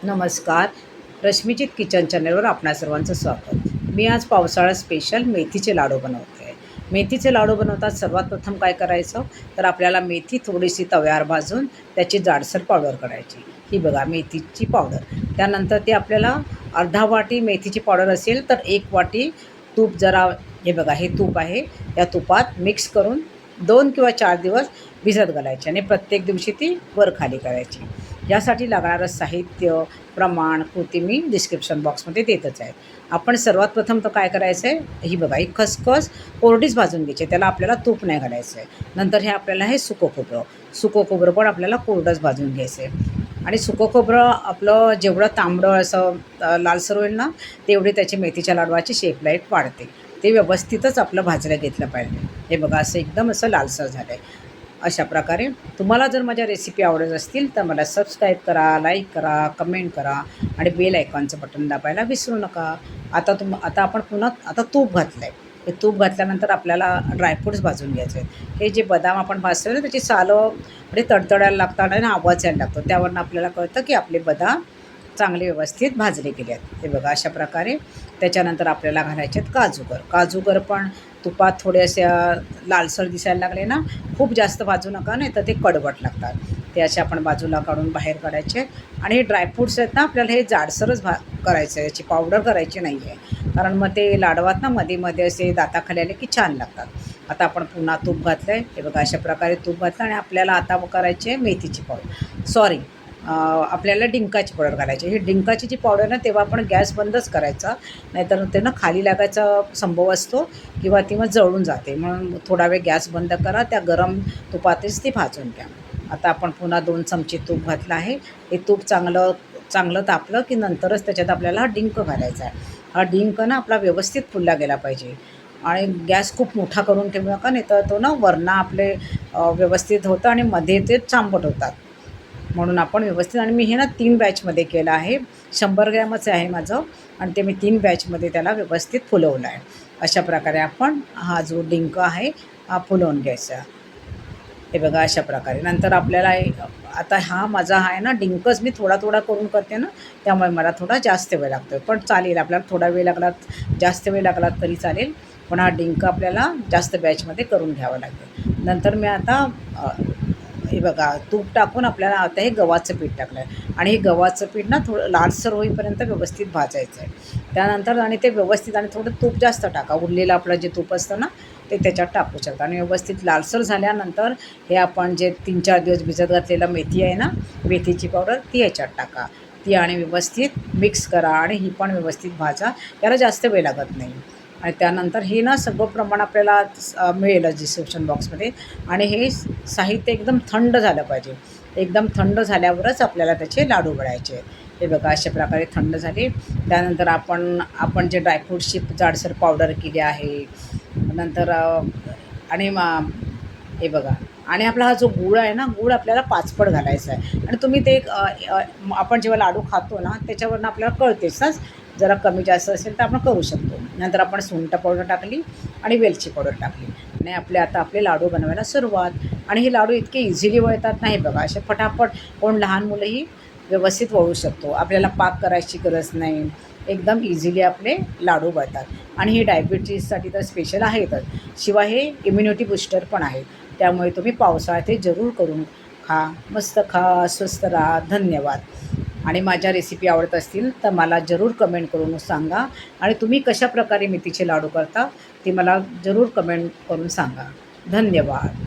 नमस्कार. रश्मीचित किचन चॅनलवर आपणा सर्वांचं स्वागत. मी आज पावसाळा स्पेशल मेथीचे लाडू बनवते आहे. मेथीचे लाडू बनवतात सर्वात प्रथम काय करायचं, तर आपल्याला मेथी थोडीशी तव्यावर भाजून त्याची जाडसर पावडर करायची. ही बघा मेथीची पावडर. त्यानंतर ती आपल्याला अर्धा वाटी मेथीची पावडर असेल तर 1 वाटी तूप जरा, हे बघा हे तूप आहे, या तुपात मिक्स करून 2 किंवा 4 दिवस भिजत घालायची आणि प्रत्येक दिवशी ती वर खाली करायची. यासाठी लागणारं साहित्य, प्रमाण, कृती मी डिस्क्रिप्शन बॉक्समध्ये देतच आहे. आपण सर्वात प्रथम तर काय करायचं आहे, ही बघा ही खसखस कोरडीच भाजून घ्यायची, त्याला आपल्याला तूप नाही घालायचं आहे. नंतर हे आपल्याला हे सुकं खोबरं पण आपल्याला कोरडंच भाजून घ्यायचं आहे. आणि सुकं खोबरं आपलं जेवढं तांबडं असं लालसर होईल ना, तेवढी त्याची मेथीच्या लाडवाची शेप लाईट वाढते. ते व्यवस्थितच आपलं भाजलं घेतलं पाहिजे. हे बघा असं एकदम असं लालसर झालं आहे. अशा प्रकारे तुम्हाला जर माझ्या रेसिपी आवडत असतील तर मला सबस्क्राईब करा, लाईक करा, कमेंट करा आणि बेल आयकॉनचं बटन दाबायला विसरू नका. आता आपण पुन्हा तूप घातलं आहे. हे तूप घातल्यानंतर आपल्याला ड्रायफ्रूट्स भाजून घ्यायचे आहेत. हे जे बदाम आपण भाजतो ना, त्याची सालं म्हणजे तडतडायला लागतात आणि आवाज यायला लागतो. त्यावरनं आपल्याला कळतं की आपले बदाम चांगले व्यवस्थित भाजले गेले आहेत. हे बघा अशा प्रकारे. त्याच्यानंतर आपल्याला घालायचे आहेत काजूगर पण तुपात थोडे असे लालसर दिसायला लागले ना, खूप जास्त भाजू नका, नाही तर ते कडवट लागतात. ते असे आपण बाजूला काढून बाहेर काढायचे. आणि हे ड्रायफ्रूट्स आहेत ना, आपल्याला हे जाडसरच करायचं आहे, याची पावडर करायची नाही आहे. कारण मग ते लाडवात ना मध्ये असे दाताखाली आले की छान लागतात. आता आपण पुन्हा तूप घातलं आहे. हे बघा अशा प्रकारे तूप घातलं आणि आपल्याला आता करायची आहे मेथीची पावडर, आपल्याला डिंकाची पावडर घालायची. ही डिंकाची जी पावडर ना, तेव्हा आपण गॅस बंदच करायचा, नाहीतर ते ना खाली लागायचा संभव असतो किंवा ती मग जळून जाते. म्हणून थोडा वेळ गॅस बंद करा, त्या गरम तुपातच ती भाजून घ्या. आता आपण पुन्हा 2 चमचे तूप घातलं आहे. हे तूप चांगलं तापलं की नंतरच त्याच्यात आपल्याला हा डिंक घालायचा आहे. हा डिंक ना आपला व्यवस्थित फुलला गेला पाहिजे. आणि गॅस खूप मोठा करून ठेवू नका, नाही तर तो ना वरनं आपले व्यवस्थित होतं आणि मध्ये ते चांबट होतात. म्हणून आपण व्यवस्थित, आणि मी हे ना 3 बॅचमध्ये केलं आहे. 100 ग्रॅमच आहे माझं आणि ते मी 3 बॅचमध्ये त्याला व्यवस्थित फुलवलं आहे. अशा प्रकारे आपण हा जो डिंक आहे हा फुलवून घ्यायचा. हे बघा अशा प्रकारे. नंतर आपल्याला आता हा माझा आहे ना डिंकच मी थोडा करून करते ना, त्यामुळे मला थोडा जास्त वेळ लागतो. पण चालेल, आपल्याला थोडा वेळ लागला, जास्त वेळ लागला तरी चालेल. पण हा डिंक आपल्याला जास्त बॅचमध्ये करून घ्यावा लागेल. नंतर मी आता हे बघा तूप टाकून आपल्याला आता हे गव्हाचं पीठ टाकलं आहे आणि हे गव्हाचं पीठ ना थोडं लालसर होईपर्यंत व्यवस्थित भाजायचं आहे. त्यानंतर आणि ते व्यवस्थित, आणि थोडं तूप जास्त टाका, उरलेलं आपलं जे तूप असतं ना ते त्याच्यात टाकू शकता. आणि व्यवस्थित लालसर झाल्यानंतर हे आपण जे 3-4 दिवस भिजत घातलेलं मेथी आहे ना, मेथीची पावडर ती ह्याच्यात टाका. ती आणि व्यवस्थित मिक्स करा आणि ही पण व्यवस्थित भाजा. याला जास्त वेळ लागत नाही. आणि त्यानंतर हे ना सगळं प्रमाण आपल्याला मिळेलच डिस्क्रिप्शन बॉक्समध्ये. आणि हे साहित्य एकदम थंड झालं पाहिजे. एकदम थंड झाल्यावरच आपल्याला त्याचे लाडू वळायचे आहेत. हे बघा अशा प्रकारे थंड झाले. त्यानंतर आपण जे ड्रायफ्रूटची जाडसर पावडर केली आहे, नंतर आणि हे बघा, आणि आपला हा जो गूळ आहे ना, गूळ आपल्याला 5 पट घालायचा आहे. आणि तुम्ही ते आपण जेव्हा लाडू खातो ना त्याच्यावरनं आपल्याला कळतेच ना, जरा कमी जास्त असेल तर आपण करू शकतो. नंतर आपण सुंठ पावडर टाकली आणि वेलची पावडर टाकली आणि आपले लाडू बनवायला सुरुवात. आणि हे लाडू इतके इझिली वळतात ना, हे बघा असे फटाफट. कोण लहान मुलंही व्यवस्थित वळू शकतो. आपल्याला पाक करायची गरज नाही. एकदम इझिली आपले लाडू वळतात. आणि हे डायबिटीजसाठी तर स्पेशल आहेतच, शिवाय हे इम्युनिटी बूस्टर पण आहे. त्यामुळे तुम्ही पावसाळ्यात हे जरूर करून खा. मस्त खा, स्वस्त राहा. धन्यवाद. आणि माझ्या रेसिपी आवडत असतील तर मला जरूर कमेंट करून सांगा. आणि तुम्ही कशाप्रकारे मेथीचे लाडू करता ते मला जरूर कमेंट करून सांगा. धन्यवाद.